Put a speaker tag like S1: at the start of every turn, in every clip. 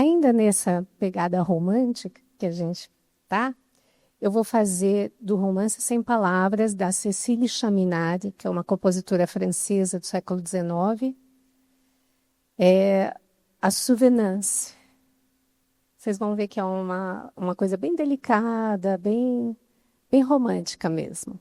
S1: ainda nessa pegada romântica que a gente tá, eu vou fazer do Romance Sem Palavras, da Cécile Chaminade, que é uma compositora francesa do século XIX, a Souvenance. Vocês vão ver que é uma coisa bem delicada, bem romântica mesmo.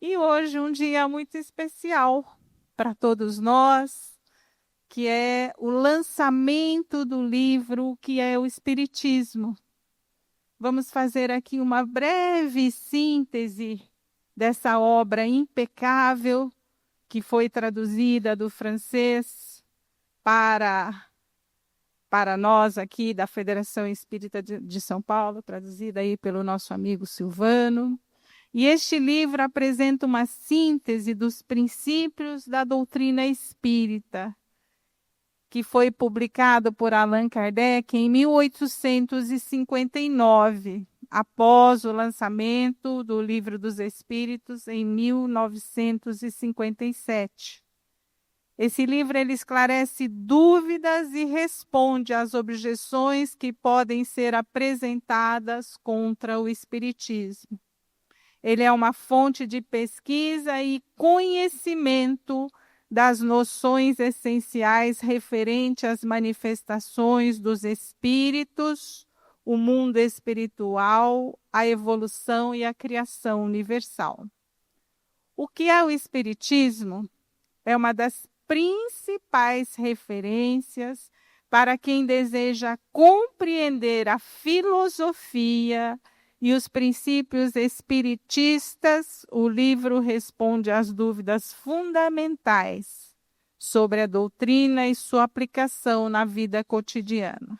S2: E hoje um dia muito especial para todos nós, que é o lançamento do livro que é o Espiritismo. Vamos fazer aqui uma breve síntese dessa obra impecável que foi traduzida do francês para nós aqui da Federação Espírita de São Paulo, traduzida aí pelo nosso amigo Silvano. E este livro apresenta uma síntese dos princípios da doutrina espírita, que foi publicado por Allan Kardec em 1859, após o lançamento do Livro dos Espíritos em 1957. Esse livro ele esclarece dúvidas e responde às objeções que podem ser apresentadas contra o Espiritismo. Ele é uma fonte de pesquisa e conhecimento das noções essenciais referentes às manifestações dos espíritos, o mundo espiritual, a evolução e a criação universal. O que é o Espiritismo? É uma das principais referências para quem deseja compreender a filosofia e os princípios espiritistas. O livro responde às dúvidas fundamentais sobre a doutrina e sua aplicação na vida cotidiana.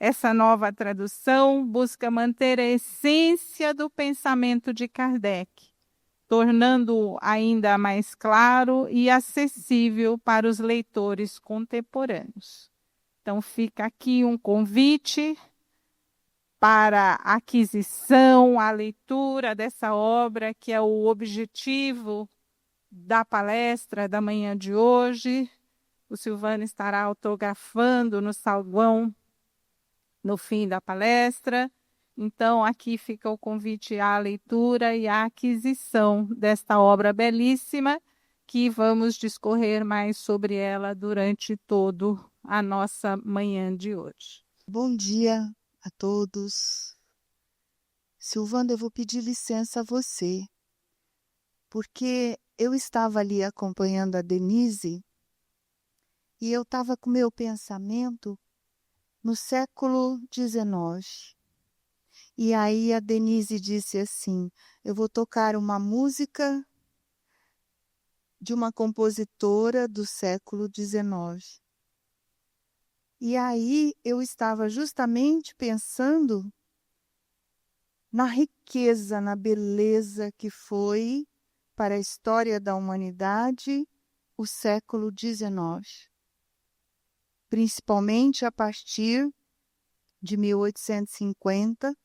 S2: Essa nova tradução busca manter a essência do pensamento de Kardec, tornando-o ainda mais claro e acessível para os leitores contemporâneos. Então, fica aqui um convite para a aquisição, a leitura dessa obra, que é o objetivo da palestra da manhã de hoje. O Silvano estará autografando no saguão no fim da palestra. Então, aqui fica o convite à leitura e à aquisição desta obra belíssima, que vamos discorrer mais sobre ela durante todo a nossa manhã de hoje.
S3: Bom dia a todos. Silvana, eu vou pedir licença a você, porque eu estava ali acompanhando a Denise e eu estava com meu pensamento no século XIX. E aí a Denise disse assim, eu vou tocar uma música de uma compositora do século XIX. E aí eu estava justamente pensando na riqueza, na beleza que foi para a história da humanidade o século XIX. Principalmente a partir de 1850,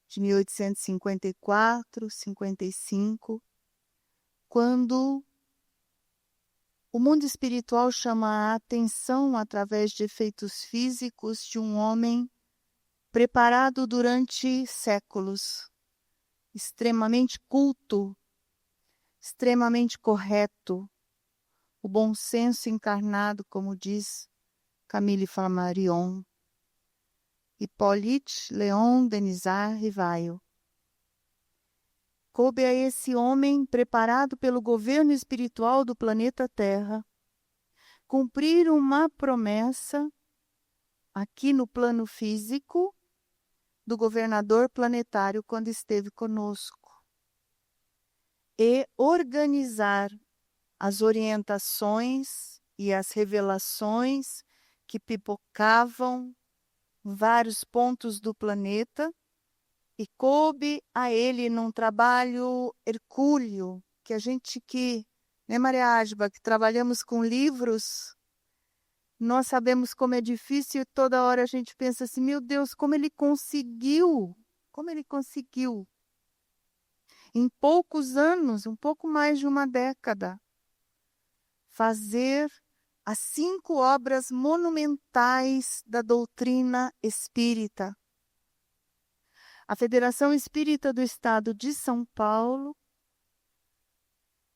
S3: de 1854, 55, quando o mundo espiritual chama a atenção através de efeitos físicos de um homem preparado durante séculos, extremamente culto, extremamente correto, o bom senso encarnado, como diz Camille Flammarion, Hippolyte Léon Denisard Rivail. Coube a esse homem, preparado pelo governo espiritual do planeta Terra, cumprir uma promessa aqui no plano físico do governador planetário quando esteve conosco e organizar as orientações e as revelações que pipocavam vários pontos do planeta, e coube a ele num trabalho hercúleo, que a gente né, Maria Ágeba, que trabalhamos com livros, nós sabemos como é difícil e toda hora a gente pensa assim, meu Deus, como ele conseguiu, em poucos anos, um pouco mais de uma década, fazer as 5 obras monumentais da doutrina espírita. A Federação Espírita do Estado de São Paulo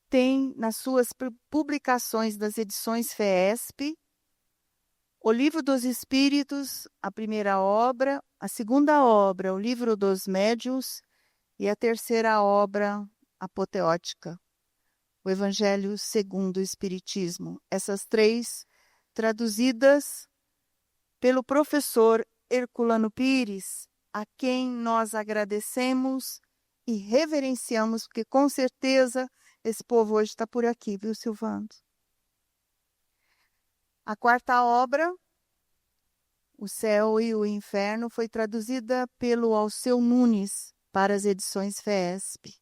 S3: tem nas suas publicações das edições FEESP o Livro dos Espíritos, a primeira obra, a segunda obra, o Livro dos Médiuns, e a terceira obra, apoteótica, o Evangelho segundo o Espiritismo. Essas 3 traduzidas pelo professor Herculano Pires, a quem nós agradecemos e reverenciamos, porque com certeza esse povo hoje está por aqui, viu, Silvano? A quarta obra, O Céu e o Inferno, foi traduzida pelo Alceu Nunes para as edições FEESP.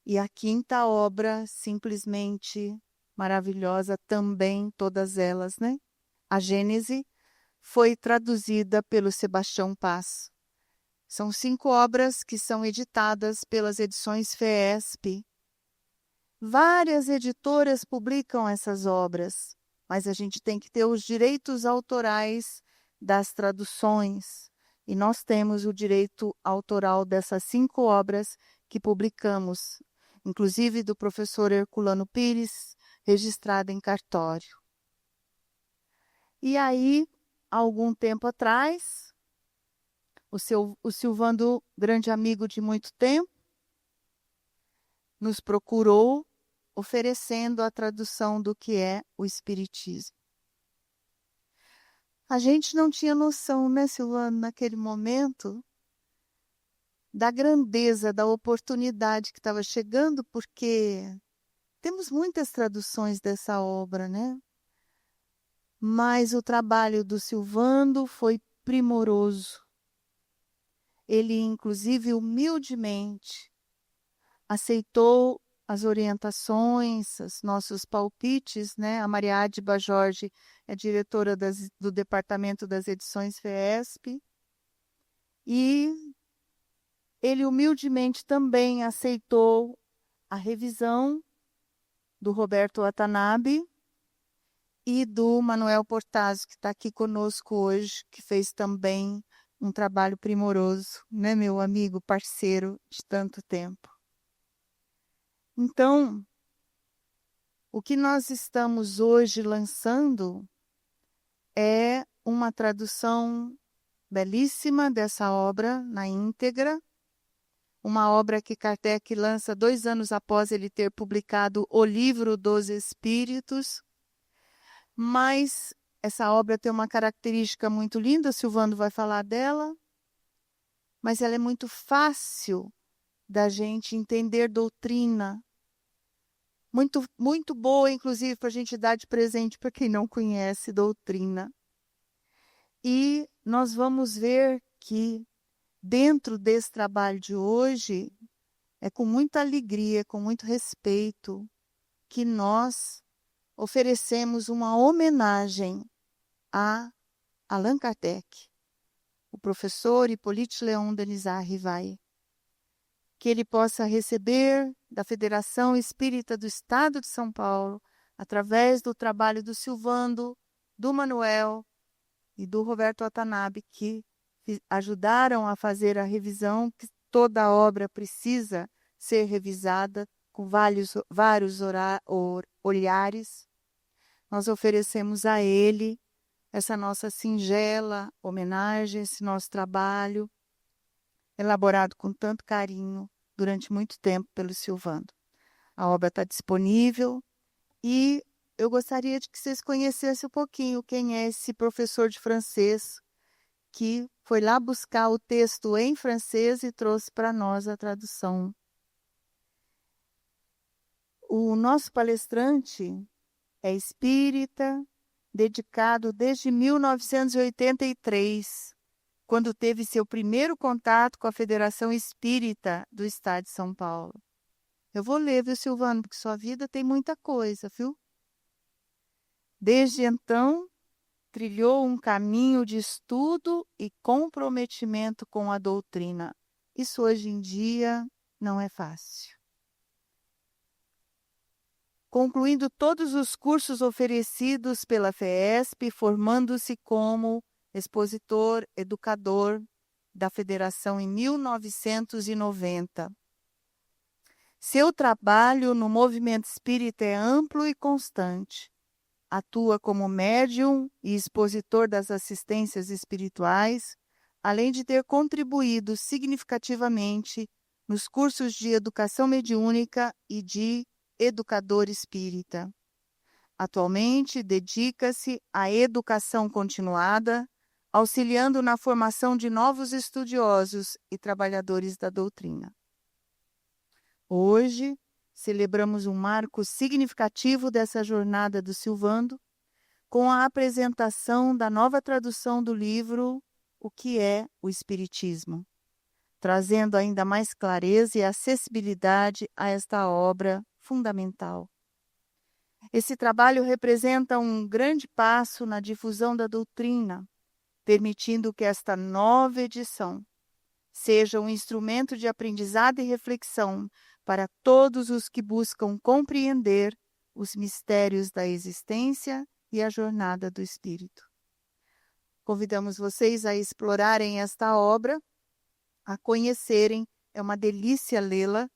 S3: E a quinta obra, simplesmente maravilhosa também, todas elas, né? A Gênese, foi traduzida pelo Sebastião Paz. São 5 obras que são editadas pelas edições FEESP. Várias editoras publicam essas obras, mas a gente tem que ter os direitos autorais das traduções. E nós temos o direito autoral dessas 5 obras que publicamos, inclusive do professor Herculano Pires, registrada em cartório. E aí, há algum tempo atrás, O Silvando, grande amigo de muito tempo, nos procurou oferecendo a tradução do que é o Espiritismo. A gente não tinha noção, né, Silvano, naquele momento, da grandeza, da oportunidade que estava chegando, porque temos muitas traduções dessa obra, né? Mas o trabalho do Silvando foi primoroso. Ele, inclusive, humildemente aceitou as orientações, os nossos palpites, né? A Mariade Bajorge é diretora do Departamento das Edições FEESP, e ele humildemente também aceitou a revisão do Roberto Watanabe e do Manuel Portazzo, que está aqui conosco hoje, que fez também um trabalho primoroso, né, meu amigo, parceiro de tanto tempo. Então, o que nós estamos hoje lançando é uma tradução belíssima dessa obra na íntegra, uma obra que Kardec lança 2 anos após ele ter publicado O Livro dos Espíritos, mas essa obra tem uma característica muito linda, Silvando vai falar dela, mas ela é muito fácil da gente entender doutrina, muito boa, inclusive, para a gente dar de presente para quem não conhece doutrina. E nós vamos ver que, dentro desse trabalho de hoje, é com muita alegria, com muito respeito, que nós oferecemos uma homenagem a Allan Kardec, o professor Hippolyte Léon Denisard Rivail, que ele possa receber da Federação Espírita do Estado de São Paulo, através do trabalho do Silvando, do Manuel e do Roberto Watanabe, que ajudaram a fazer a revisão, que toda a obra precisa ser revisada com vários olhares. Nós oferecemos a ele essa nossa singela homenagem, esse nosso trabalho, elaborado com tanto carinho durante muito tempo pelo Silvando. A obra está disponível e eu gostaria de que vocês conhecessem um pouquinho quem é esse professor de francês que foi lá buscar o texto em francês e trouxe para nós a tradução. O nosso palestrante é espírita, dedicado desde 1983, quando teve seu primeiro contato com a Federação Espírita do Estado de São Paulo. Eu vou ler, viu, Silvano, porque sua vida tem muita coisa, viu? Desde então, trilhou um caminho de estudo e comprometimento com a doutrina. Isso hoje em dia não é fácil. Concluindo todos os cursos oferecidos pela FEESP, formando-se como expositor, educador da Federação em 1990. Seu trabalho no movimento espírita é amplo e constante. Atua como médium e expositor das assistências espirituais, além de ter contribuído significativamente nos cursos de educação mediúnica e de educador espírita. Atualmente, dedica-se à educação continuada, auxiliando na formação de novos estudiosos e trabalhadores da doutrina. Hoje, celebramos um marco significativo dessa jornada do Silvando, com a apresentação da nova tradução do livro O que é o Espiritismo, trazendo ainda mais clareza e acessibilidade a esta obra fundamental. Esse trabalho representa um grande passo na difusão da doutrina, permitindo que esta nova edição seja um instrumento de aprendizado e reflexão para todos os que buscam compreender os mistérios da existência e a jornada do espírito. Convidamos vocês a explorarem esta obra, a conhecerem, é uma delícia lê-la,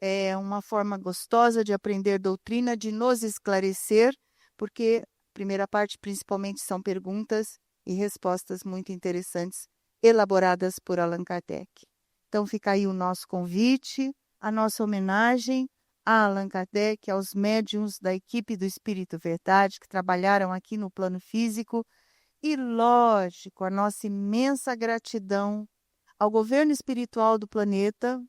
S3: é uma forma gostosa de aprender doutrina, de nos esclarecer, porque a primeira parte principalmente são perguntas e respostas muito interessantes elaboradas por Allan Kardec. Então fica aí o nosso convite, a nossa homenagem a Allan Kardec, aos médiuns da equipe do Espírito Verdade que trabalharam aqui no plano físico e, lógico, a nossa imensa gratidão ao governo espiritual do planeta,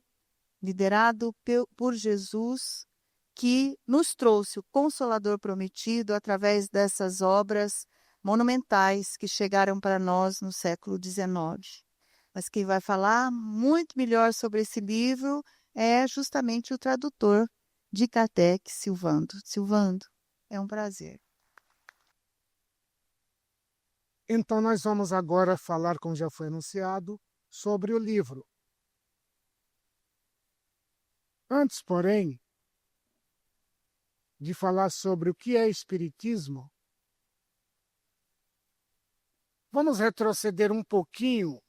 S3: liderado por Jesus, que nos trouxe o Consolador prometido através dessas obras monumentais que chegaram para nós no século XIX. Mas quem vai falar muito melhor sobre esse livro é justamente o tradutor de Kardec, Silvando. Silvando, é um prazer.
S4: Então nós vamos agora falar, como já foi anunciado, sobre o livro. Antes, porém, de falar sobre o que é Espiritismo, vamos retroceder um pouquinho,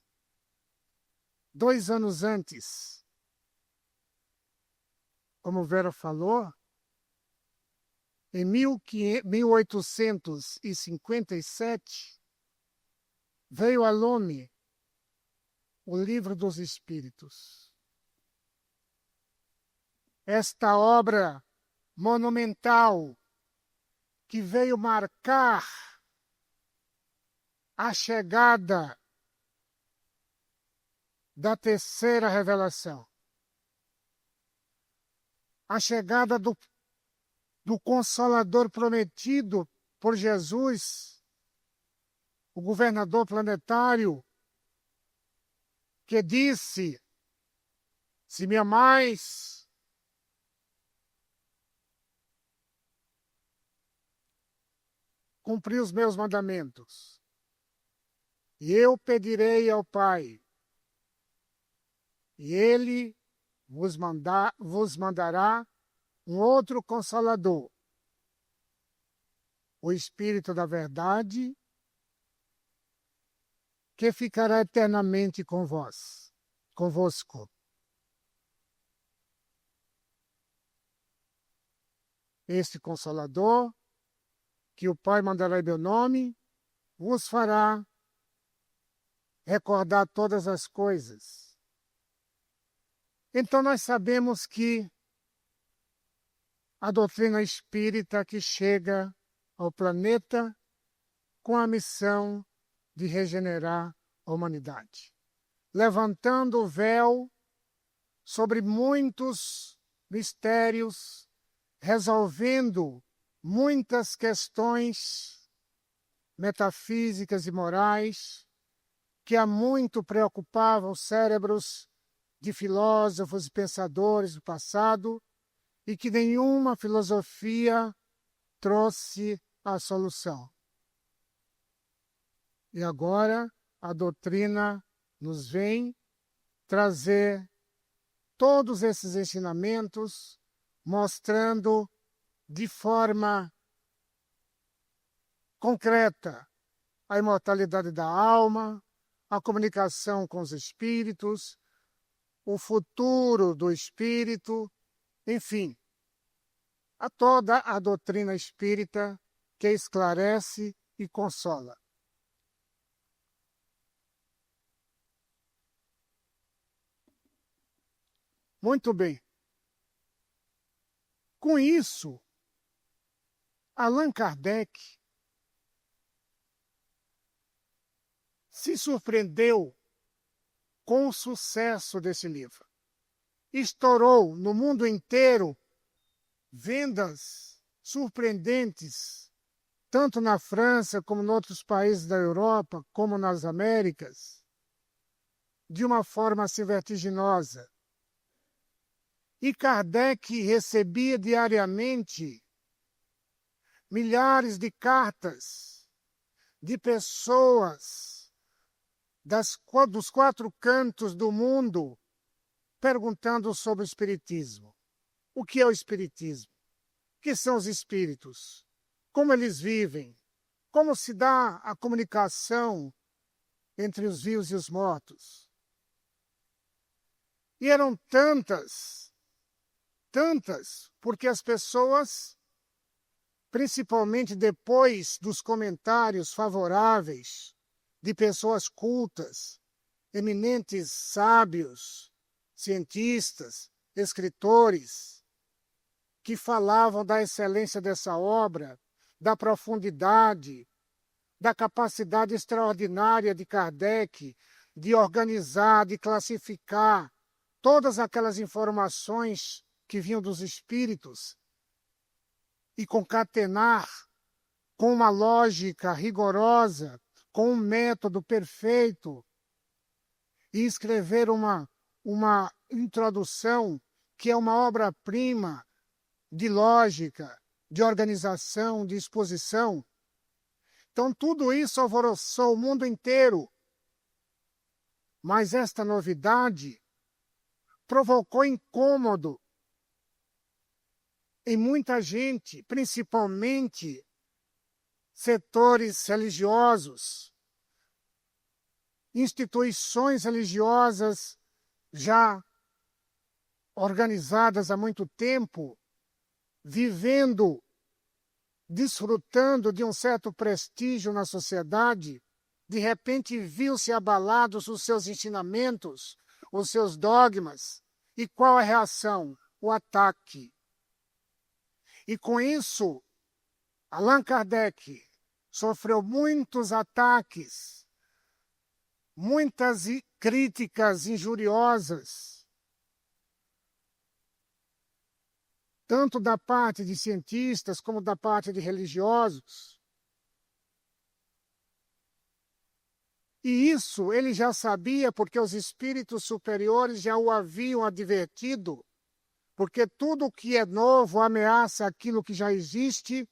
S4: 2 anos antes. Como Vera falou, em 1857, veio a lume o Livro dos Espíritos. Esta obra monumental que veio marcar a chegada da terceira revelação, a chegada do Consolador prometido por Jesus, o governador planetário, que disse: se me amais, cumpri os meus mandamentos, e eu pedirei ao Pai, e Ele vos mandará um outro Consolador, o Espírito da Verdade, que ficará eternamente convosco. Este Consolador, que o Pai mandará em meu nome, vos fará recordar todas as coisas. Então nós sabemos que a doutrina espírita que chega ao planeta com a missão de regenerar a humanidade, levantando o véu sobre muitos mistérios, resolvendo muitas questões metafísicas e morais que há muito preocupavam os cérebros de filósofos e pensadores do passado e que nenhuma filosofia trouxe a solução. E agora a doutrina nos vem trazer todos esses ensinamentos, mostrando de forma concreta a imortalidade da alma, a comunicação com os espíritos, o futuro do espírito, enfim, a toda a doutrina espírita que esclarece e consola. Muito bem. Com isso, Allan Kardec se surpreendeu com o sucesso desse livro. Estourou no mundo inteiro vendas surpreendentes, tanto na França como em outros países da Europa, como nas Américas, de uma forma assim vertiginosa. E Kardec recebia diariamente milhares de cartas de pessoas dos 4 cantos do mundo perguntando sobre o Espiritismo. O que é o Espiritismo? O que são os espíritos? Como eles vivem? Como se dá a comunicação entre os vivos e os mortos? E eram tantas, porque as pessoas, principalmente depois dos comentários favoráveis de pessoas cultas eminentes sábios, cientistas, escritores, que falavam da excelência dessa obra, da profundidade, da capacidade extraordinária de Kardec de organizar, de classificar todas aquelas informações que vinham dos espíritos e concatenar com uma lógica rigorosa, com um método perfeito, e escrever uma introdução que é uma obra-prima de lógica, de organização, de exposição. Então, tudo isso alvoroçou o mundo inteiro. Mas esta novidade provocou incômodo em muita gente, principalmente setores religiosos, instituições religiosas já organizadas há muito tempo, vivendo, desfrutando de um certo prestígio na sociedade, de repente viu-se abalados os seus ensinamentos, os seus dogmas. E qual a reação? O ataque. E com isso, Allan Kardec sofreu muitos ataques, muitas críticas injuriosas, tanto da parte de cientistas como da parte de religiosos. E isso ele já sabia porque os espíritos superiores já o haviam advertido, porque tudo que é novo ameaça aquilo que já existe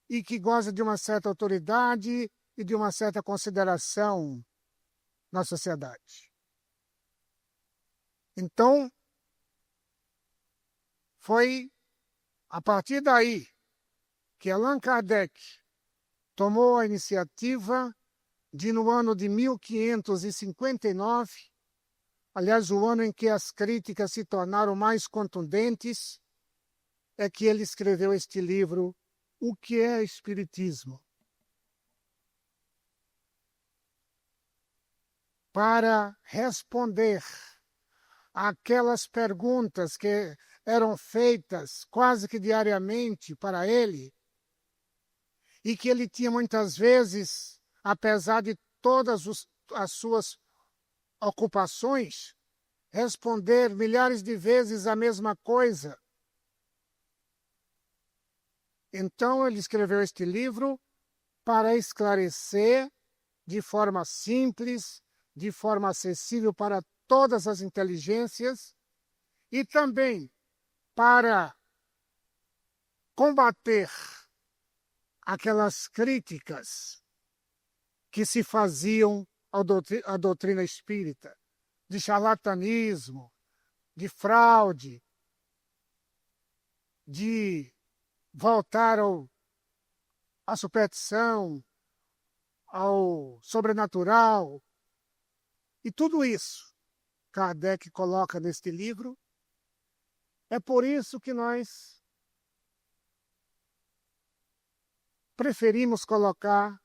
S4: e que goza de uma certa autoridade e de uma certa consideração na sociedade. Então, foi a partir daí que Allan Kardec tomou a iniciativa de, no ano de 1559, aliás, o ano em que as críticas se tornaram mais contundentes, é que ele escreveu este livro, O que é Espiritismo? Para responder àquelas perguntas que eram feitas quase que diariamente para ele, e que ele tinha muitas vezes, apesar de todas as suas ocupações, responder milhares de vezes a mesma coisa. Então ele escreveu este livro para esclarecer de forma simples, de forma acessível para todas as inteligências e também para combater aquelas críticas que se faziam à doutrina espírita, de charlatanismo, de fraude, de voltar à superstição, ao sobrenatural. E tudo isso Kardec coloca neste livro. É por isso que nós preferimos colocar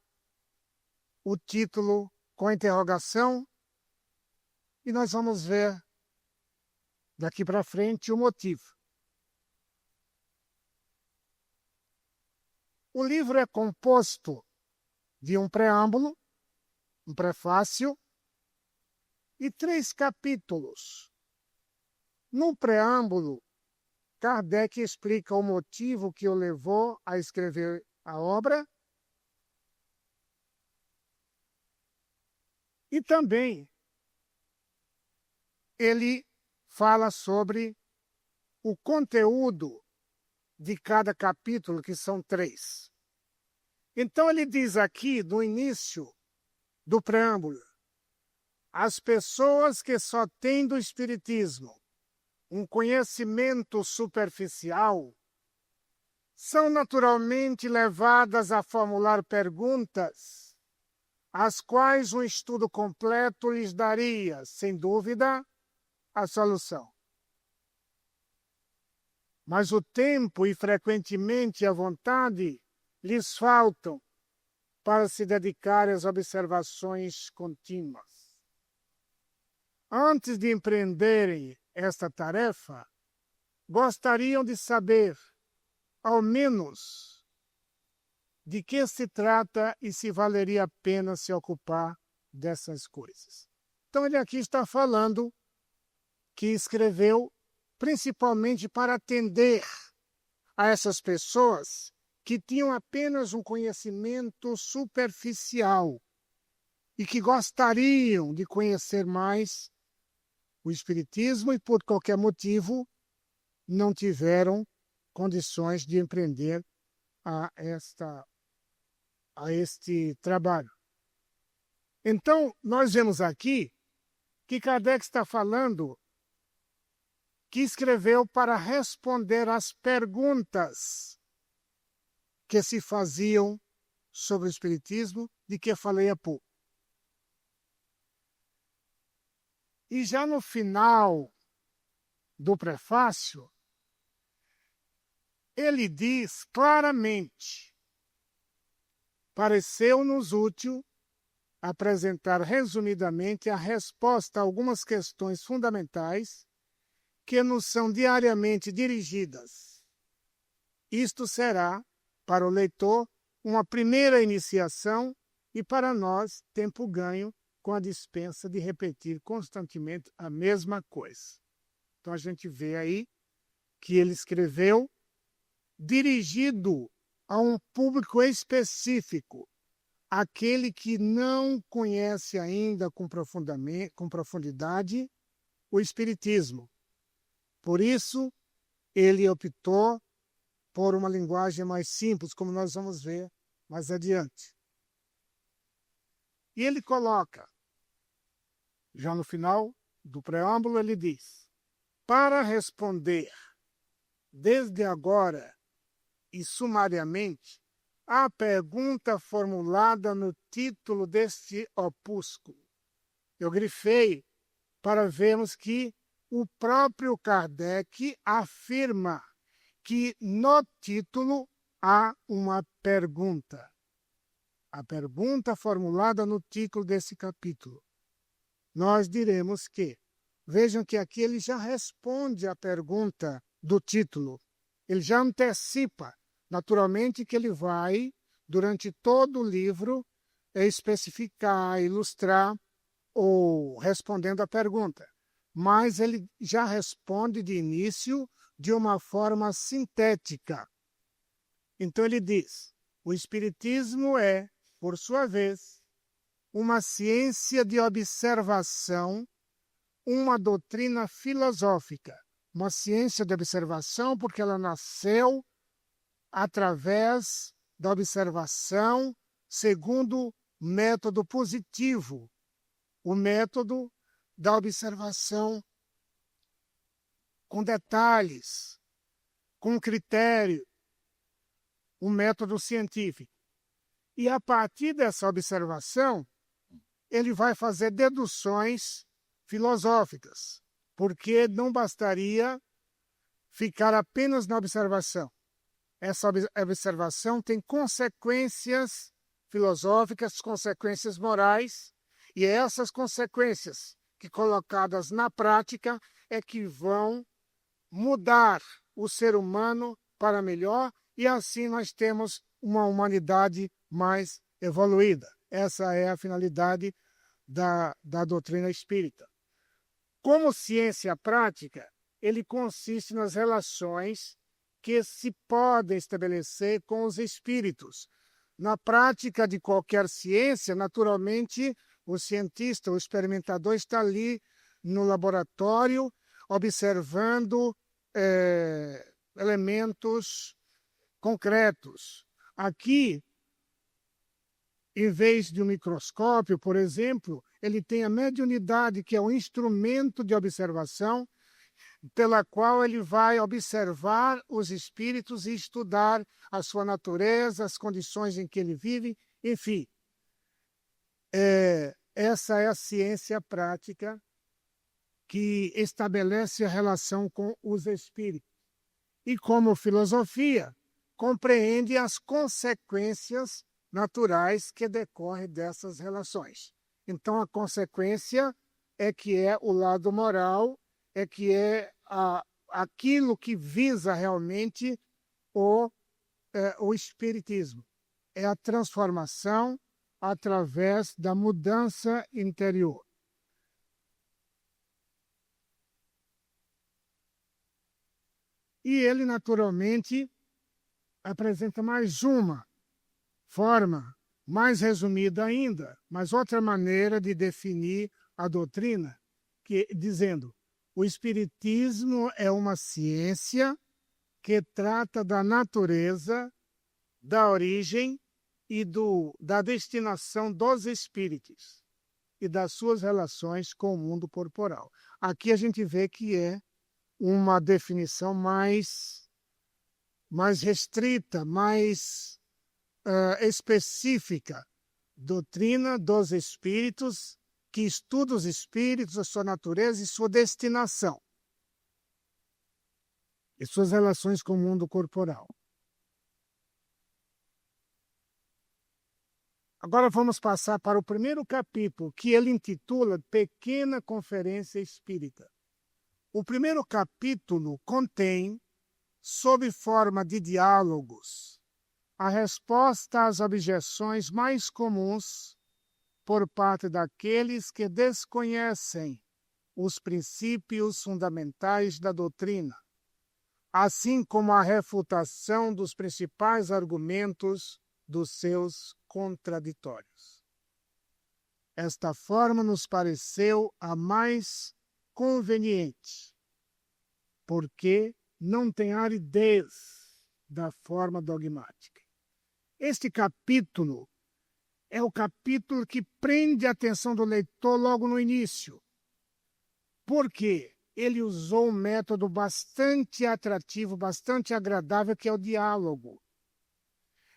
S4: o título com interrogação, e nós vamos ver daqui para frente o motivo. O livro é composto de um preâmbulo, um prefácio e 3 capítulos. No preâmbulo, Kardec explica o motivo que o levou a escrever a obra e também ele fala sobre o conteúdo de cada capítulo, que são 3. Então ele diz aqui, no início do preâmbulo, as pessoas que só têm do Espiritismo um conhecimento superficial são naturalmente levadas a formular perguntas, às quais um estudo completo lhes daria, sem dúvida, a solução. Mas o tempo e, frequentemente, a vontade lhes faltam para se dedicar às observações contínuas. antes de empreenderem esta tarefa, gostariam de saber, ao menos, de que se trata e se valeria a pena se ocupar dessas coisas. Então, ele aqui está falando que escreveu principalmente para atender a essas pessoas que tinham apenas um conhecimento superficial e que gostariam de conhecer mais o Espiritismo e, por qualquer motivo, não tiveram condições de empreender a este trabalho. Então, nós vemos aqui que Kardec está falando que escreveu para responder às perguntas que se faziam sobre o Espiritismo, de que falei há pouco. E já no final do prefácio, ele diz claramente: pareceu-nos útil apresentar resumidamente a resposta a algumas questões fundamentais que nos são diariamente dirigidas. Isto será, para o leitor, uma primeira iniciação e, para nós, tempo ganho com a dispensa de repetir constantemente a mesma coisa. Então, a gente vê aí que ele escreveu dirigido a um público específico, aquele que não conhece ainda com profundidade o Espiritismo. Por isso, ele optou por uma linguagem mais simples, como nós vamos ver mais adiante. E ele coloca, já no final do preâmbulo, ele diz: para responder desde agora e sumariamente a pergunta formulada no título deste opúsculo. Eu grifei para vermos que o próprio Kardec afirma que no título há uma pergunta. A pergunta formulada no título desse capítulo. Nós diremos que, vejam que aqui ele já responde à pergunta do título. Ele já antecipa, naturalmente, que ele vai, durante todo o livro, especificar, ilustrar, ou respondendo à pergunta. Mas ele já responde de início de uma forma sintética. Então ele diz: o Espiritismo é, por sua vez, uma ciência de observação, uma doutrina filosófica. Uma ciência de observação porque ela nasceu através da observação segundo método positivo, o método da observação com detalhes, com critério, um método científico. E a partir dessa observação, ele vai fazer deduções filosóficas, porque não bastaria ficar apenas na observação. Essa observação tem consequências filosóficas, consequências morais, e essas consequências que, colocadas na prática, é que vão mudar o ser humano para melhor, e assim nós temos uma humanidade mais evoluída. Essa é a finalidade da doutrina espírita. Como ciência prática, ele consiste nas relações que se podem estabelecer com os espíritos. Na prática de qualquer ciência, naturalmente, o cientista, o experimentador está ali no laboratório, observando elementos concretos. Aqui, em vez de um microscópio, por exemplo, ele tem a mediunidade, que é um instrumento de observação, pela qual ele vai observar os espíritos e estudar a sua natureza, as condições em que ele vive, enfim. Essa é a ciência prática que estabelece a relação com os espíritos. E como filosofia, compreende as consequências naturais que decorrem dessas relações. Então, a consequência é que é o lado moral, é que é aquilo que visa realmente o espiritismo. É a transformação através da mudança interior. E ele, naturalmente, apresenta mais uma forma, mais resumida ainda, mas outra maneira de definir a doutrina, dizendo: o Espiritismo é uma ciência que trata da natureza, da origem e da destinação dos espíritos e das suas relações com o mundo corporal. Aqui a gente vê que é uma definição mais restrita, mais específica. Doutrina dos espíritos, que estuda os espíritos, a sua natureza e sua destinação, e suas relações com o mundo corporal. Agora vamos passar para o primeiro capítulo, que ele intitula Pequena Conferência Espírita. O primeiro capítulo contém, sob forma de diálogos, a resposta às objeções mais comuns por parte daqueles que desconhecem os princípios fundamentais da doutrina, assim como a refutação dos principais argumentos dos seus contraditórios. Esta forma nos pareceu a mais conveniente, porque não tem aridez da forma dogmática. Este capítulo é o capítulo que prende a atenção do leitor logo no início, porque ele usou um método bastante atrativo, bastante agradável, que é o diálogo.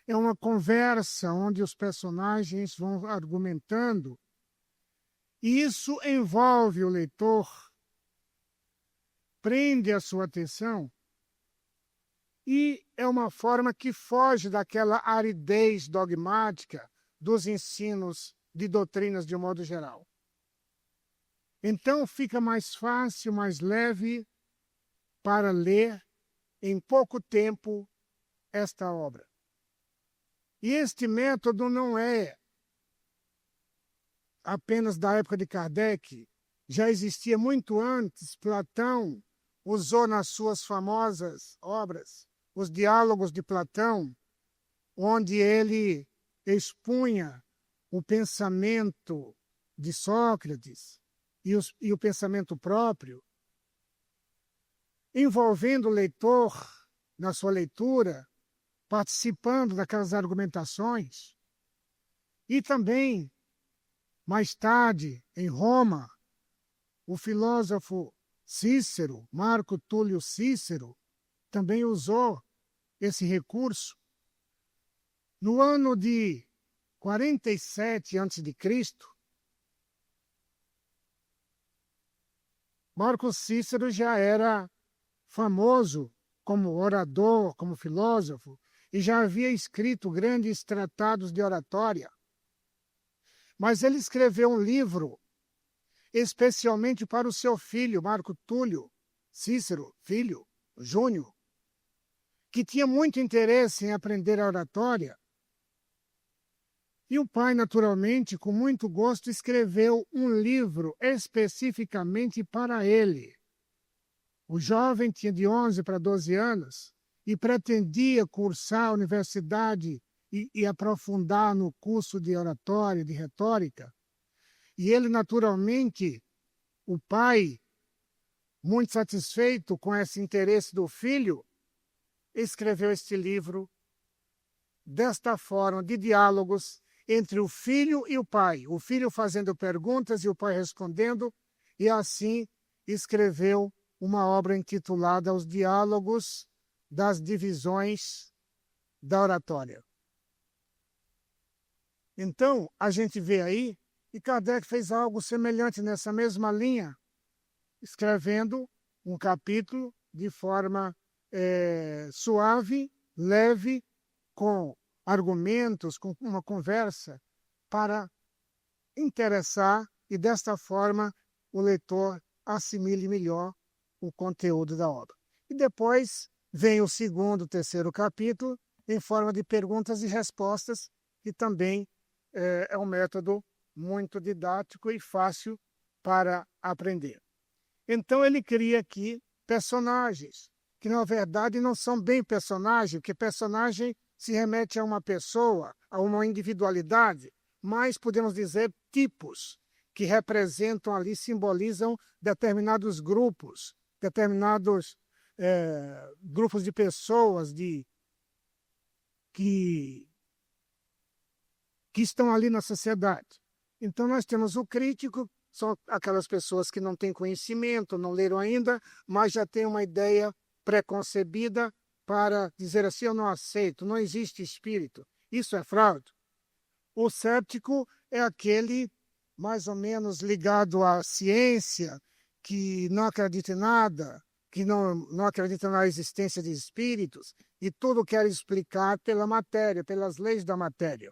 S4: É uma conversa onde os personagens vão argumentando, e isso envolve o leitor, prende a sua atenção, e é uma forma que foge daquela aridez dogmática dos ensinos de doutrinas de um modo geral. Então fica mais fácil, mais leve para ler em pouco tempo esta obra. E este método não é apenas da época de Kardec, já existia muito antes. Platão usou nas suas famosas obras os diálogos de Platão, onde ele expunha o pensamento de Sócrates e o pensamento próprio, envolvendo o leitor na sua leitura, participando daquelas argumentações. E também, mais tarde, em Roma, o filósofo Cícero, Marco Túlio Cícero, também usou esse recurso. No ano de 47 a.C., Marco Cícero já era famoso como orador, como filósofo, e já havia escrito grandes tratados de oratória. Mas ele escreveu um livro especialmente para o seu filho, Marco Túlio Cícero, filho, Júnior, que tinha muito interesse em aprender a oratória. E o pai, naturalmente, com muito gosto, escreveu um livro especificamente para ele. O jovem tinha de 11 para 12 anos e pretendia cursar a universidade e aprofundar no curso de oratória, de retórica. E ele, naturalmente, o pai, muito satisfeito com esse interesse do filho, escreveu este livro desta forma, de diálogos entre o filho e o pai. O filho fazendo perguntas e o pai respondendo, e assim escreveu uma obra intitulada Os Diálogos das Divisões da Oratória. Então, a gente vê aí, e Kardec fez algo semelhante nessa mesma linha, escrevendo um capítulo de forma suave, leve, com argumentos, com uma conversa, para interessar e, desta forma, o leitor assimile melhor o conteúdo da obra. E depois vem o segundo, terceiro capítulo, em forma de perguntas e respostas, que também é um método muito didático e fácil para aprender. Então ele cria aqui personagens, que na verdade não são bem personagens, porque personagem se remete a uma pessoa, a uma individualidade, mas podemos dizer tipos, que representam ali, simbolizam determinados grupos, determinados grupos de pessoas que estão ali na sociedade. Então nós temos o crítico, são aquelas pessoas que não têm conhecimento, não leram ainda, mas já têm uma ideia preconcebida para dizer assim: eu não aceito, não existe espírito, isso é fraude. O cético é aquele mais ou menos ligado à ciência, que não acredita em nada, que não acredita na existência de espíritos, e tudo quer explicar pela matéria, pelas leis da matéria.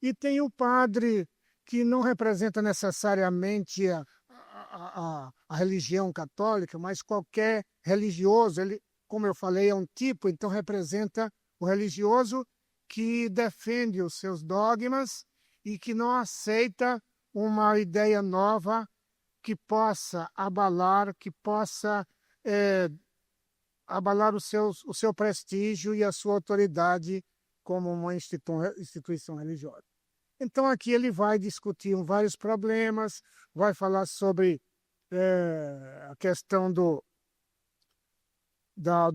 S4: E tem o padre, que não representa necessariamente a religião católica, mas qualquer religioso. Ele, como eu falei, é um tipo, então representa o religioso que defende os seus dogmas e que não aceita uma ideia nova que possa abalar, abalar o seu prestígio e a sua autoridade como uma instituição religiosa. Então aqui ele vai discutir vários problemas, vai falar sobre a questão do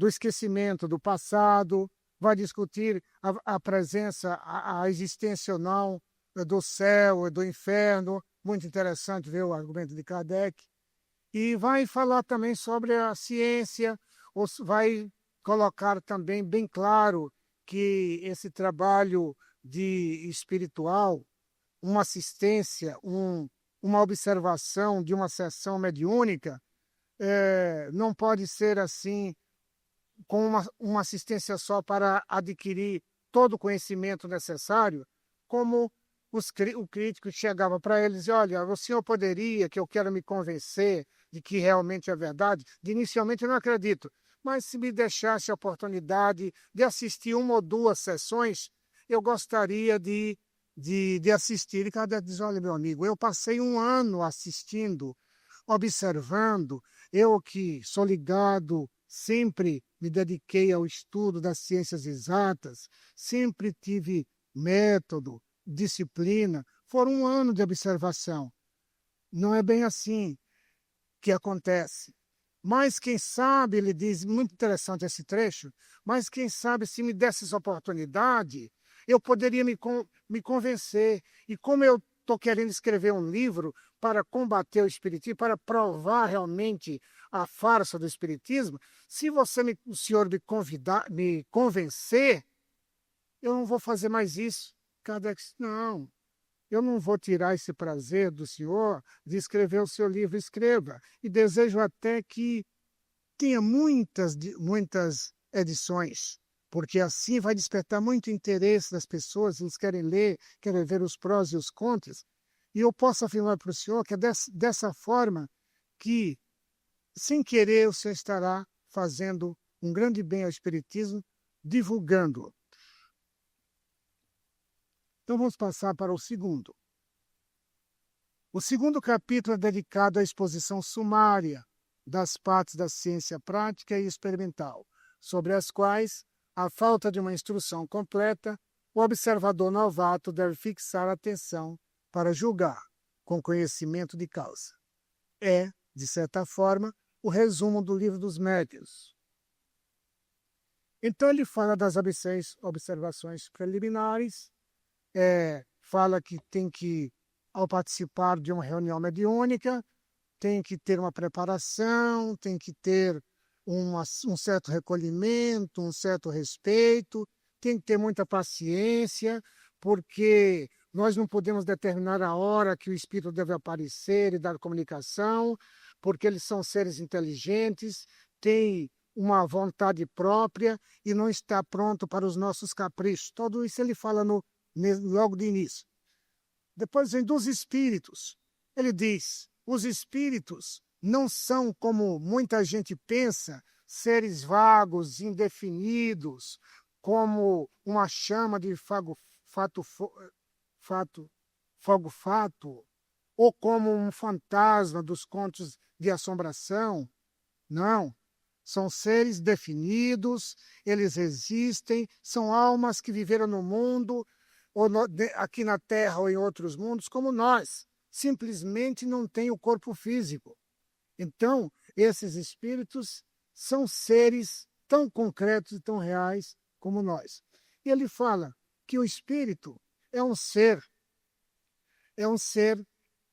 S4: esquecimento do passado, vai discutir a presença, a existência ou não do céu e do inferno. Muito interessante ver o argumento de Kardec. E vai falar também sobre a ciência, vai colocar também bem claro que esse trabalho de espiritual, uma assistência, uma observação de uma sessão mediúnica, não pode ser assim, com uma assistência só para adquirir todo o conhecimento necessário, como o crítico chegava para eles e: olha, o senhor poderia, que eu quero me convencer de que realmente é verdade? Inicialmente eu não acredito, mas se me deixasse a oportunidade de assistir uma ou duas sessões, eu gostaria de assistir. E Kardec diz: olha, meu amigo, eu passei um ano assistindo, observando, eu que sou ligado, sempre me dediquei ao estudo das ciências exatas, sempre tive método, disciplina, foram um ano de observação. Não é bem assim que acontece. Mas quem sabe, ele diz, muito interessante esse trecho, mas quem sabe se me desse essa oportunidade, eu poderia me convencer. E como eu estou querendo escrever um livro para combater o espiritismo, para provar realmente a farsa do espiritismo, se o senhor me convencer, eu não vou fazer mais isso. Kardec disse: não, eu não vou tirar esse prazer do senhor de escrever o seu livro. Escreva. E desejo até que tenha muitas edições, porque assim vai despertar muito interesse das pessoas. Eles querem ler, querem ver os prós e os contras. E eu posso afirmar para o senhor que é dessa forma que, sem querer, o senhor estará fazendo um grande bem ao espiritismo, divulgando-o. Então vamos passar para o segundo. O segundo capítulo é dedicado à exposição sumária das partes da ciência prática e experimental, sobre as quais, à falta de uma instrução completa, o observador novato deve fixar a atenção para julgar, com conhecimento de causa. É, de certa forma, o resumo do Livro dos Médiuns. Então ele fala das observações preliminares, fala que tem que, ao participar de uma reunião mediúnica, tem que ter uma preparação, tem que ter um certo recolhimento, um certo respeito, tem que ter muita paciência, porque nós não podemos determinar a hora que o espírito deve aparecer e dar comunicação, porque eles são seres inteligentes, têm uma vontade própria e não está pronto para os nossos caprichos. Tudo isso ele fala logo de início. Depois vem dos espíritos. Ele diz: Os espíritos não são, como muita gente pensa, seres vagos, indefinidos, como uma chama de fogo-fato, ou como um fantasma dos contos de assombração. Não. São seres definidos, eles existem, são almas que viveram no mundo, ou aqui na Terra ou em outros mundos, como nós. Simplesmente não têm o corpo físico. Então, esses espíritos são seres tão concretos e tão reais como nós. E ele fala que o espírito é um ser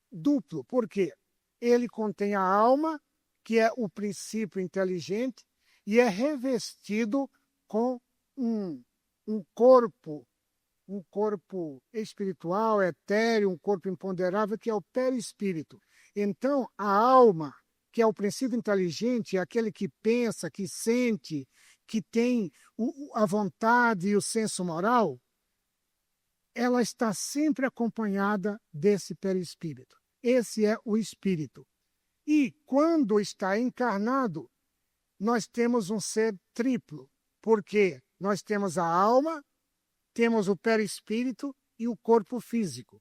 S4: duplo. Por quê? Ele contém a alma, que é o princípio inteligente, e é revestido com um corpo espiritual, etéreo, um corpo imponderável, que é o perispírito. Então, a alma, que é o princípio inteligente, é aquele que pensa, que sente, que tem a vontade e o senso moral, ela está sempre acompanhada desse perispírito. Esse é o espírito. E quando está encarnado, nós temos um ser triplo, porque nós temos a alma, temos o perispírito e o corpo físico.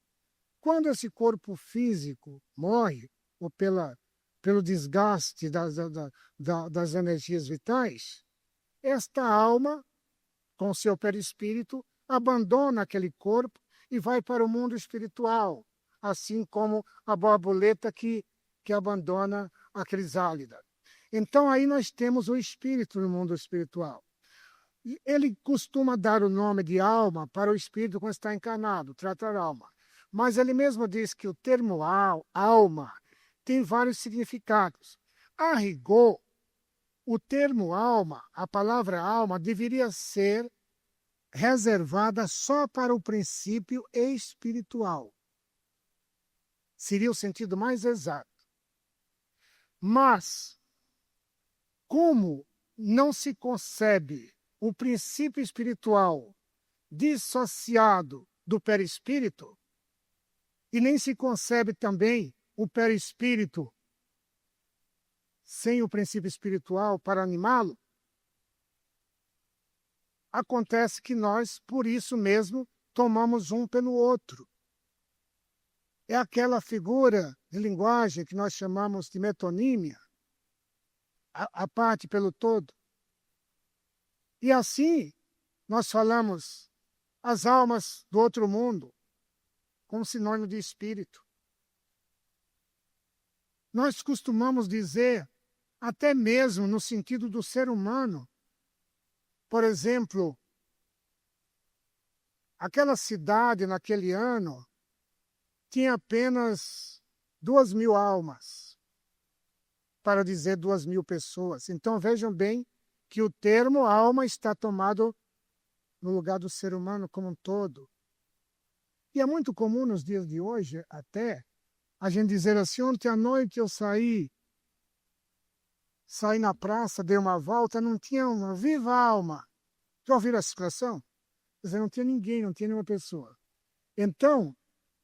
S4: Quando esse corpo físico morre, ou pelo desgaste das energias vitais, esta alma, com seu perispírito, abandona aquele corpo e vai para o mundo espiritual, assim como a borboleta que abandona a crisálida. Então aí nós temos o espírito no mundo espiritual. Ele costuma dar o nome de alma para o espírito quando está encarnado, tratar alma. Mas ele mesmo diz que o termo alma tem vários significados. A rigor, o termo alma, a palavra alma, deveria ser reservada só para o princípio espiritual. Seria o sentido mais exato. Mas, como não se concebe o princípio espiritual dissociado do perispírito, e nem se concebe também o perispírito sem o princípio espiritual para animá-lo, acontece que nós, por isso mesmo, tomamos um pelo outro. É aquela figura de linguagem que nós chamamos de metonímia, a parte pelo todo. E assim, nós falamos as almas do outro mundo como sinônimo de espírito. Nós costumamos dizer, até mesmo no sentido do ser humano, por exemplo, aquela cidade naquele ano tinha apenas 2.000 almas, para dizer 2.000 pessoas. Então vejam bem que o termo alma está tomado no lugar do ser humano como um todo. E é muito comum nos dias de hoje, até, a gente dizer assim: ontem à noite eu saí na praça, dei uma volta, não tinha uma viva alma. Já ouviram essa expressão? Quer dizer, não tinha ninguém, não tinha nenhuma pessoa. Então,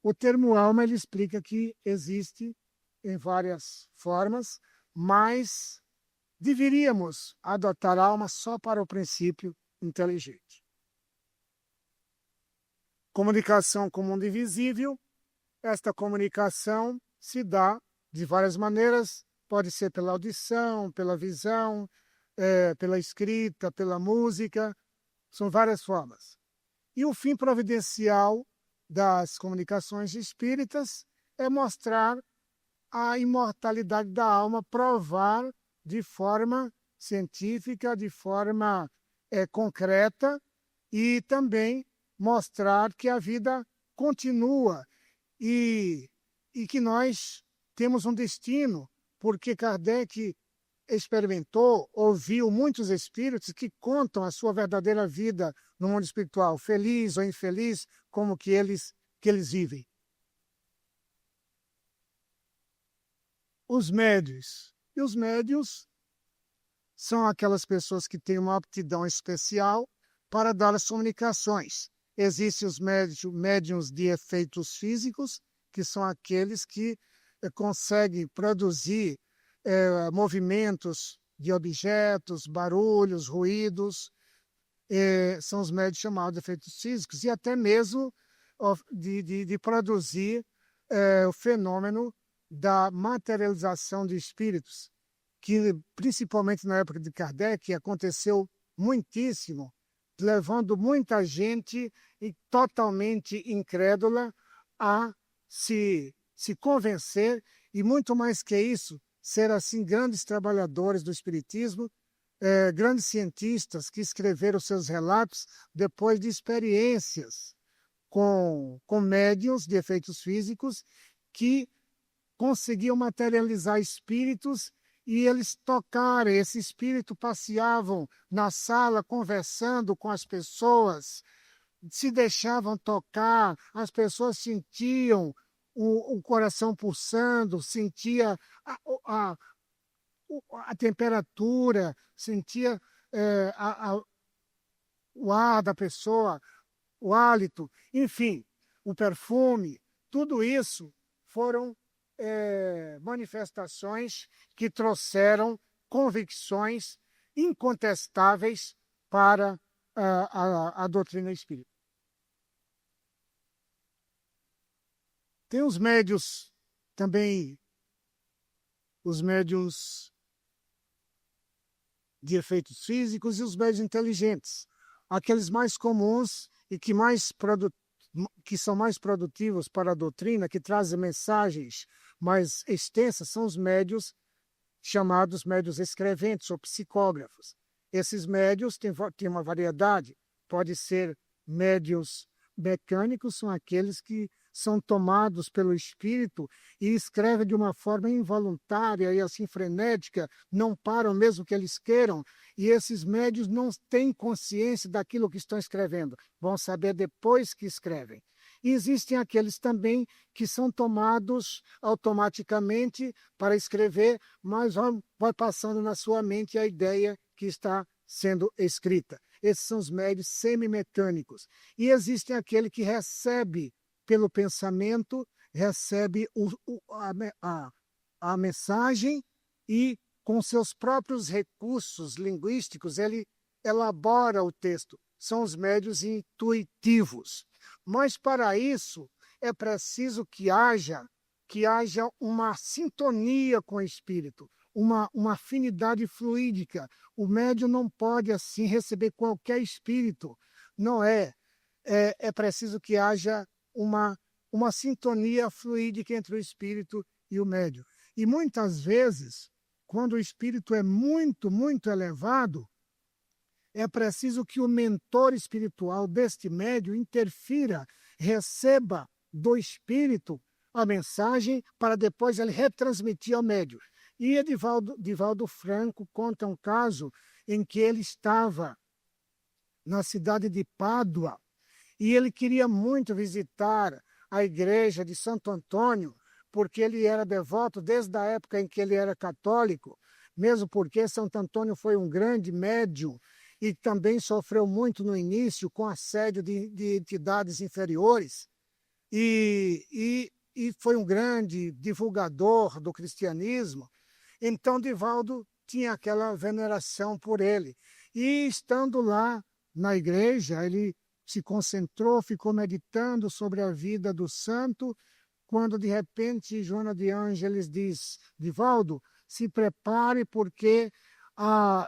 S4: o termo alma, ele explica que existe em várias formas, mas deveríamos adotar alma só para o princípio inteligente. Comunicação com o mundo invisível. Esta comunicação se dá de várias maneiras, pode ser pela audição, pela visão, pela escrita, pela música, são várias formas. E o fim providencial das comunicações espíritas é mostrar a imortalidade da alma, provar de forma científica, de forma concreta, e também mostrar que a vida continua e que nós temos um destino, porque Kardec experimentou, ouviu muitos espíritos que contam a sua verdadeira vida no mundo espiritual, feliz ou infeliz, como que eles vivem. Os médiuns. E os médiuns são aquelas pessoas que têm uma aptidão especial para dar as comunicações. Existem os médiuns de efeitos físicos, que são aqueles que consegue produzir movimentos de objetos, barulhos, ruídos, são os médios chamados de efeitos físicos, e até mesmo de produzir o fenômeno da materialização de espíritos, que principalmente na época de Kardec aconteceu muitíssimo, levando muita gente totalmente incrédula a se convencer, e muito mais que isso, ser assim grandes trabalhadores do espiritismo, grandes cientistas que escreveram seus relatos depois de experiências com médiuns de efeitos físicos que conseguiam materializar espíritos, e eles tocaram, esse espírito passeavam na sala conversando com as pessoas, se deixavam tocar, as pessoas sentiam o coração pulsando, sentia a temperatura, sentia o ar da pessoa, o hálito, enfim, o perfume, tudo isso foram manifestações que trouxeram convicções incontestáveis para a doutrina espírita. Tem os médios também, os médios de efeitos físicos e os médios inteligentes, aqueles mais comuns e que são mais produtivos para a doutrina, que trazem mensagens mais extensas, são os médios chamados médios escreventes ou psicógrafos. Esses médios têm uma variedade, pode ser médios mecânicos, são aqueles que são tomados pelo espírito e escrevem de uma forma involuntária e assim frenética, não param mesmo que eles queiram, e esses médios não têm consciência daquilo que estão escrevendo, vão saber depois que escrevem. E existem aqueles também que são tomados automaticamente para escrever, mas vai passando na sua mente a ideia que está sendo escrita. Esses são os médios semimecânicos. E existe aquele que recebe pelo pensamento, recebe a mensagem e, com seus próprios recursos linguísticos, ele elabora o texto. São os médios intuitivos. Mas, para isso, é preciso que haja uma sintonia com o espírito, uma afinidade fluídica. O médium não pode, assim, receber qualquer espírito. Não é. É preciso que haja uma sintonia fluídica entre o espírito e o médium. E muitas vezes, quando o espírito é muito, muito elevado, é preciso que o mentor espiritual deste médium interfira, receba do espírito a mensagem para depois ele retransmitir ao médium. E Divaldo Franco conta um caso em que ele estava na cidade de Pádua, e ele queria muito visitar a igreja de Santo Antônio, porque ele era devoto desde a época em que ele era católico, mesmo porque Santo Antônio foi um grande médium e também sofreu muito no início com assédio de entidades inferiores, e foi um grande divulgador do cristianismo. Então Divaldo tinha aquela veneração por ele. E estando lá na igreja, ele se concentrou, ficou meditando sobre a vida do santo, quando de repente Joana de Ângeles diz: Divaldo, se prepare, porque a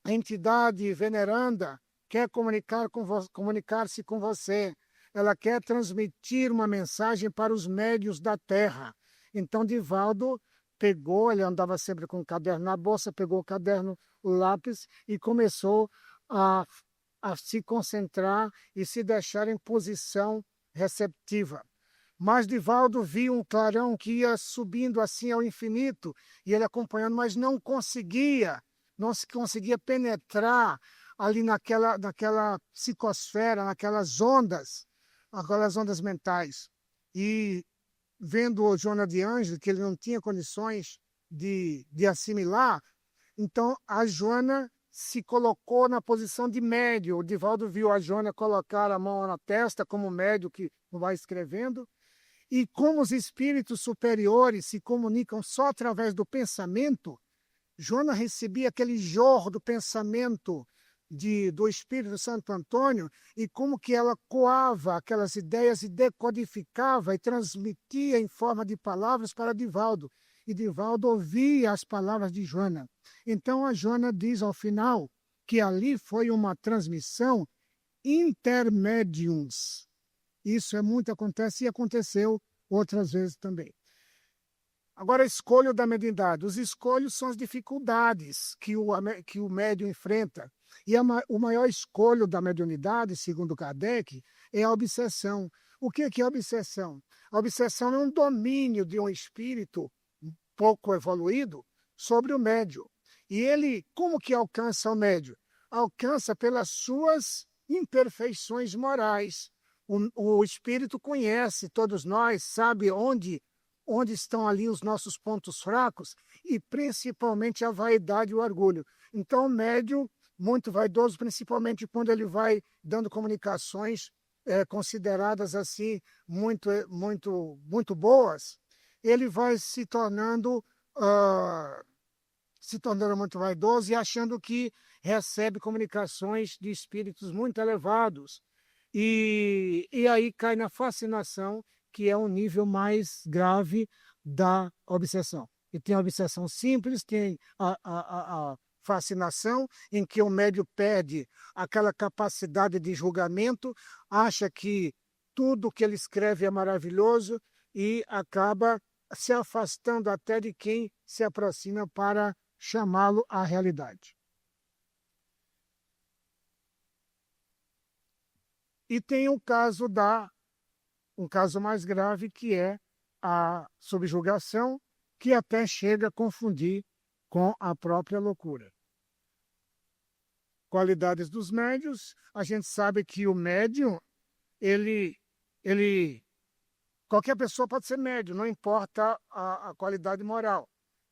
S4: entidade veneranda quer comunicar-se com você. Ela quer transmitir uma mensagem para os médios da terra. Então Divaldo pegou, ele andava sempre com o caderno na bolsa, pegou o caderno, o lápis e começou a se concentrar e se deixar em posição receptiva. Mas Divaldo viu um clarão que ia subindo assim ao infinito, e ele acompanhando, mas não se conseguia penetrar ali naquela psicosfera, aquelas ondas mentais. E vendo o Joana de Ângeles, que ele não tinha condições de assimilar, então a Joana se colocou na posição de médio. O Divaldo viu a Joana colocar a mão na testa, como médio que vai escrevendo, E como os espíritos superiores se comunicam só através do pensamento, Joana recebia aquele jorro do pensamento do Espírito Santo Antônio e como que ela coava aquelas ideias e decodificava e transmitia em forma de palavras para Divaldo. E Divaldo ouvia as palavras de Joana. Então a Joana diz ao final que ali foi uma transmissão intermédiums. Isso é muito acontece e aconteceu outras vezes também. Agora, escolho da mediunidade. Os escolhos são as dificuldades que o médium enfrenta. E o maior escolho da mediunidade, segundo Kardec, é a obsessão. O que é a obsessão? A obsessão é um domínio de um espírito pouco evoluído sobre o médium. E ele, como que alcança o médium? Alcança pelas suas imperfeições morais. O espírito conhece todos nós, sabe onde estão ali os nossos pontos fracos e principalmente a vaidade e o orgulho. Então o médium, muito vaidoso, principalmente quando ele vai dando comunicações consideradas assim muito boas, ele vai se tornando muito vaidoso e achando que recebe comunicações de espíritos muito elevados. E aí cai na fascinação, que é um nível mais grave da obsessão. E tem a obsessão simples, tem a fascinação, em que o médium perde aquela capacidade de julgamento, acha que tudo que ele escreve é maravilhoso e acaba se afastando até de quem se aproxima para chamá-lo à realidade. E tem um caso mais grave, que é a subjugação, que até chega a confundir com a própria loucura. Qualidades dos médiuns, a gente sabe que o médium, qualquer pessoa pode ser médium, não importa a qualidade moral,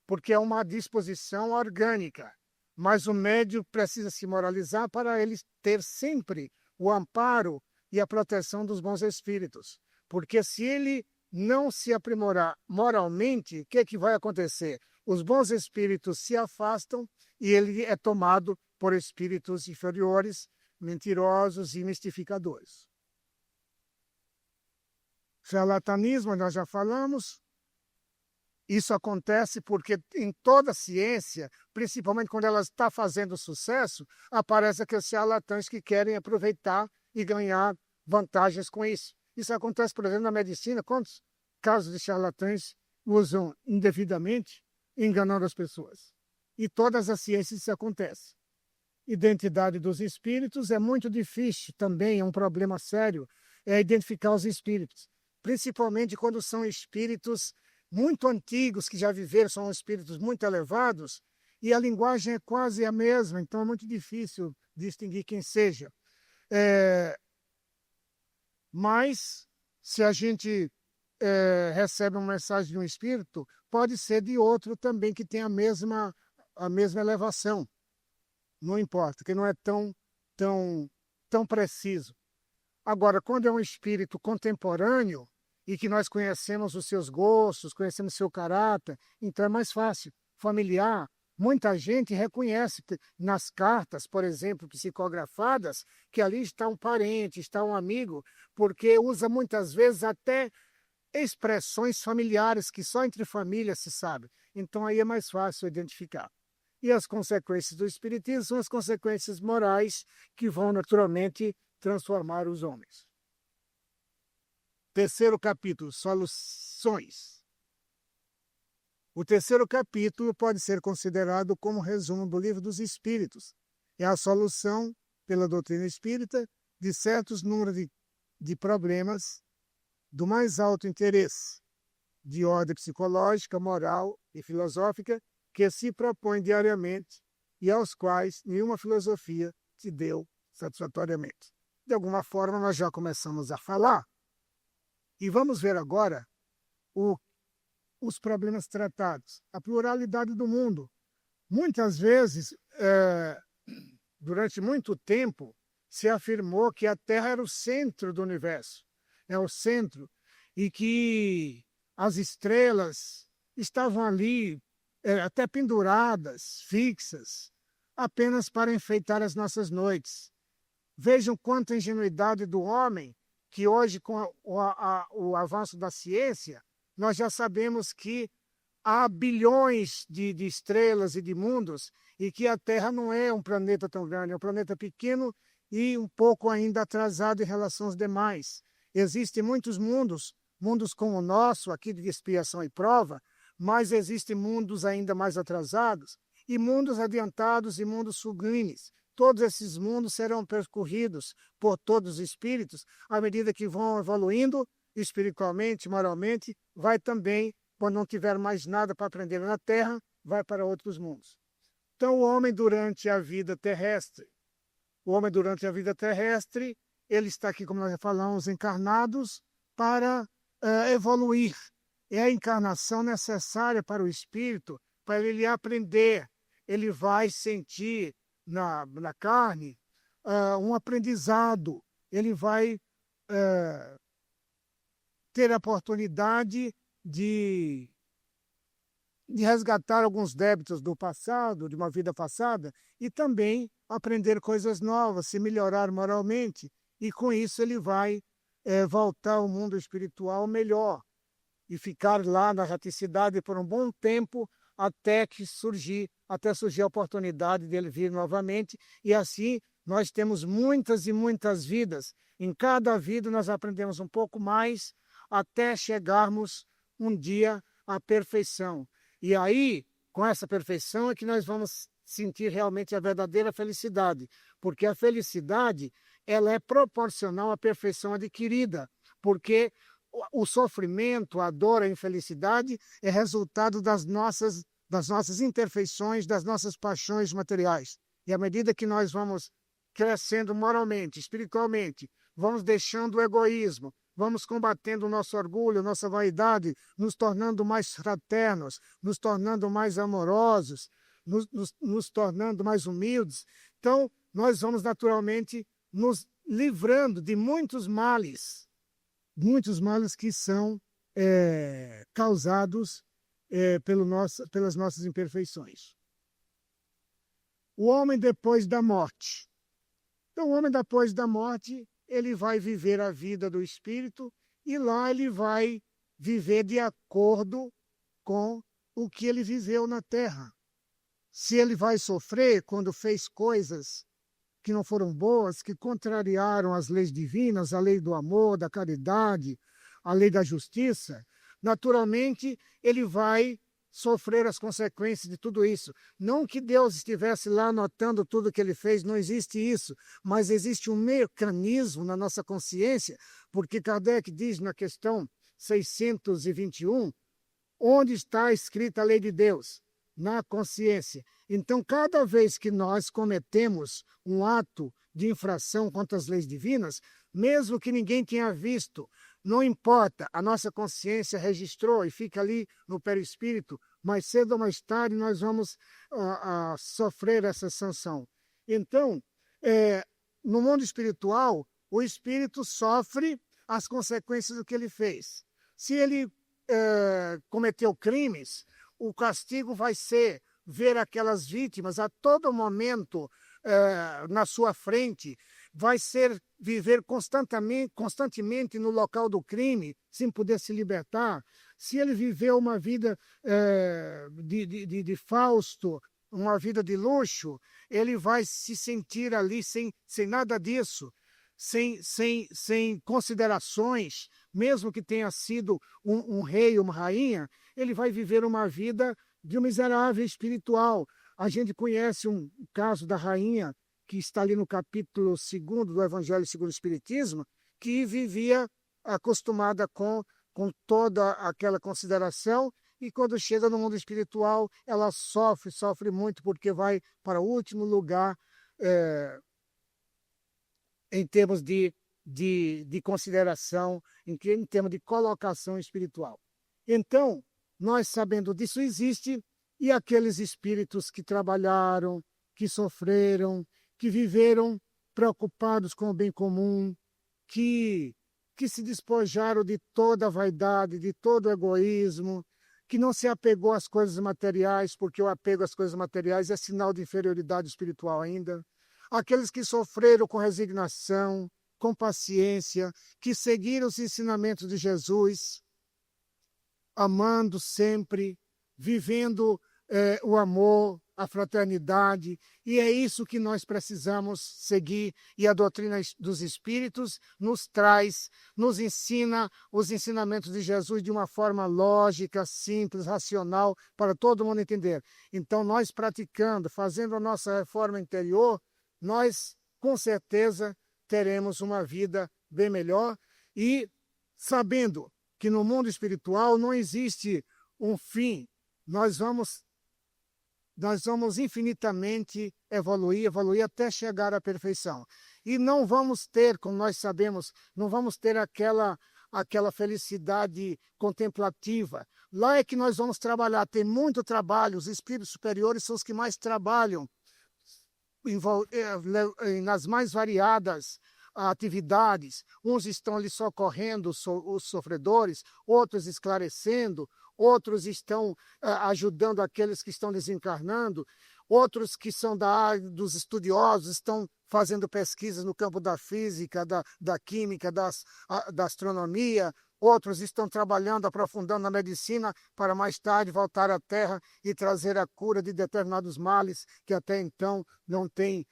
S4: porque é uma disposição orgânica, mas o médium precisa se moralizar para ele ter sempre o amparo e a proteção dos bons espíritos. Porque se ele não se aprimorar moralmente, o que vai acontecer? Os bons espíritos se afastam e ele é tomado por espíritos inferiores, mentirosos e mistificadores. Charlatanismo, nós já falamos. Isso acontece porque em toda ciência, principalmente quando ela está fazendo sucesso, aparecem aqueles charlatães que querem aproveitar e ganhar vantagens com isso. Isso acontece, por exemplo, na medicina. Quantos casos de charlatães usam indevidamente, enganando as pessoas? E todas as ciências isso acontece. Identidade dos espíritos é muito difícil também, é um problema sério, identificar os espíritos. Principalmente quando são espíritos muito antigos, que já viveram, são espíritos muito elevados, e a linguagem é quase a mesma, então é muito difícil distinguir quem seja. Mas, se a gente recebe uma mensagem de um espírito, pode ser de outro também que tem a mesma elevação. Não importa, que não é tão preciso. Agora, quando é um espírito contemporâneo e que nós conhecemos os seus gostos, conhecemos o seu caráter, então é mais fácil. Familiar, muita gente reconhece nas cartas, por exemplo, psicografadas, que ali está um parente, está um amigo, porque usa muitas vezes até expressões familiares que só entre famílias se sabe. Então aí é mais fácil identificar. E as consequências do espiritismo são as consequências morais que vão naturalmente transformar os homens. Terceiro capítulo, soluções. O terceiro capítulo pode ser considerado como resumo do Livro dos Espíritos. É a solução, pela doutrina espírita, de certos números de problemas do mais alto interesse, de ordem psicológica, moral e filosófica, que se propõe diariamente e aos quais nenhuma filosofia se deu satisfatoriamente. De alguma forma, nós já começamos a falar. E vamos ver agora os problemas tratados, a pluralidade do mundo. Muitas vezes, durante muito tempo, se afirmou que a Terra era o centro do universo. É o centro. e que as estrelas estavam ali, até penduradas, fixas, apenas para enfeitar as nossas noites. Vejam quanta ingenuidade do homem, que hoje, com o avanço da ciência, nós já sabemos que há bilhões de estrelas e de mundos, e que a Terra não é um planeta tão grande, é um planeta pequeno e um pouco ainda atrasado em relação aos demais. Existem muitos mundos, mundos como o nosso, aqui de expiação e prova, mas existem mundos ainda mais atrasados, e mundos adiantados e mundos sublimes. Todos esses mundos serão percorridos por todos os espíritos, à medida que vão evoluindo espiritualmente, moralmente, vai também, quando não tiver mais nada para aprender na Terra, vai para outros mundos. Então, o homem durante a vida terrestre, ele está aqui, como nós já falamos, encarnados para evoluir. É a encarnação necessária para o espírito, para ele aprender. Ele vai sentir na carne um aprendizado. Ele vai ter a oportunidade de resgatar alguns débitos do passado, de uma vida passada, e também aprender coisas novas, se melhorar moralmente. E com isso ele vai voltar ao mundo espiritual melhor e ficar lá na raticidade por um bom tempo até surgir a oportunidade dele vir novamente. E assim nós temos muitas e muitas vidas. Em cada vida nós aprendemos um pouco mais até chegarmos um dia à perfeição. E aí, com essa perfeição, é que nós vamos sentir realmente a verdadeira felicidade, porque a felicidade ela é proporcional à perfeição adquirida, porque o sofrimento, a dor, a infelicidade é resultado das nossas imperfeições, das nossas paixões materiais. E à medida que nós vamos crescendo moralmente, espiritualmente, vamos deixando o egoísmo, vamos combatendo o nosso orgulho, nossa vaidade, nos tornando mais fraternos, nos tornando mais amorosos, nos tornando mais humildes. Então, nós vamos naturalmente nos livrando de muitos males que são causados pelas nossas imperfeições. O homem depois da morte. Então, o homem depois da morte, ele vai viver a vida do espírito e lá ele vai viver de acordo com o que ele viveu na Terra. Se ele vai sofrer quando fez coisas que não foram boas, que contrariaram as leis divinas, a lei do amor, da caridade, a lei da justiça, naturalmente ele vai sofrer as consequências de tudo isso. Não que Deus estivesse lá anotando tudo que ele fez, não existe isso, mas existe um mecanismo na nossa consciência, porque Kardec diz na questão 621, onde está escrita a lei de Deus? Na consciência. Então, cada vez que nós cometemos um ato de infração contra as leis divinas, mesmo que ninguém tenha visto, não importa, a nossa consciência registrou e fica ali no perispírito, mais cedo ou mais tarde nós vamos sofrer essa sanção. Então, no mundo espiritual, o espírito sofre as consequências do que ele fez. Se ele cometeu crimes, o castigo vai ser ver aquelas vítimas a todo momento na sua frente, vai ser viver constantemente no local do crime, sem poder se libertar. Se ele viveu uma vida de Fausto, uma vida de luxo, ele vai se sentir ali sem nada disso, sem considerações, mesmo que tenha sido um rei, uma rainha, ele vai viver uma vida de um miserável espiritual. A gente conhece um caso da rainha, que está ali no capítulo 2 do Evangelho segundo o Espiritismo, que vivia acostumada com toda aquela consideração, e quando chega no mundo espiritual, ela sofre muito, porque vai para o último lugar em termos de consideração, em termos de colocação espiritual. Então, nós sabendo disso existe, e aqueles espíritos que trabalharam, que sofreram, que viveram preocupados com o bem comum, que que se despojaram de toda a vaidade, de todo o egoísmo, que não se apegou às coisas materiais, porque o apego às coisas materiais é sinal de inferioridade espiritual ainda. Aqueles que sofreram com resignação, com paciência, que seguiram os ensinamentos de Jesus, amando sempre, vivendo o amor, a fraternidade, e é isso que nós precisamos seguir, e a doutrina dos Espíritos nos traz, nos ensina os ensinamentos de Jesus de uma forma lógica, simples, racional, para todo mundo entender. Então, nós praticando, fazendo a nossa reforma interior, nós, com certeza, teremos uma vida bem melhor, e sabendo que no mundo espiritual não existe um fim, nós vamos infinitamente evoluir até chegar à perfeição. E não vamos ter, como nós sabemos, não vamos ter aquela felicidade contemplativa. Lá é que nós vamos trabalhar, tem muito trabalho, os espíritos superiores são os que mais trabalham nas mais variadas atividades. Uns estão ali socorrendo os sofredores, outros esclarecendo, outros estão ajudando aqueles que estão desencarnando, outros que são da área dos estudiosos estão fazendo pesquisas no campo da física, da química, da astronomia, outros estão trabalhando, aprofundando na medicina para mais tarde voltar à Terra e trazer a cura de determinados males que até então não tem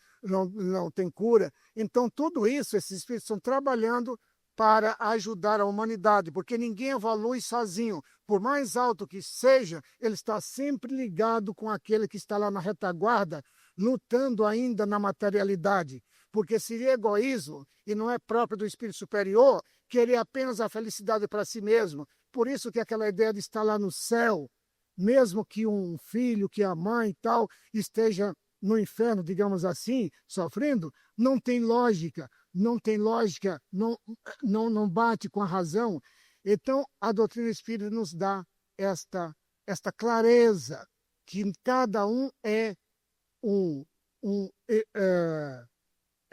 S4: cura. Então, tudo isso, esses espíritos estão trabalhando para ajudar a humanidade, porque ninguém evolui sozinho. Por mais alto que seja, ele está sempre ligado com aquele que está lá na retaguarda, lutando ainda na materialidade. Porque seria egoísmo, e não é próprio do espírito superior, querer apenas a felicidade para si mesmo. Por isso que aquela ideia de estar lá no céu, mesmo que um filho, que a mãe e tal, esteja no inferno, digamos assim, sofrendo, não tem lógica, não bate com a razão. Então, a doutrina espírita nos dá esta clareza, que cada um é o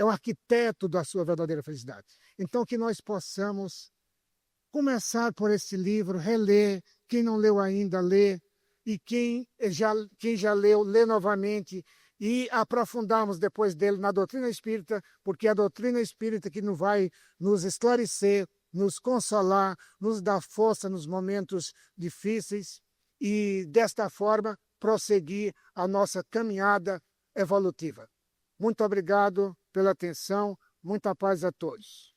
S4: arquiteto da sua verdadeira felicidade. Então, que nós possamos começar por esse livro, reler, quem não leu ainda, lê, e quem já leu, lê novamente, e aprofundarmos depois dele na doutrina espírita, porque é a doutrina espírita que vai nos esclarecer, nos consolar, nos dar força nos momentos difíceis, e desta forma prosseguir a nossa caminhada evolutiva. Muito obrigado pela atenção, muita paz a todos.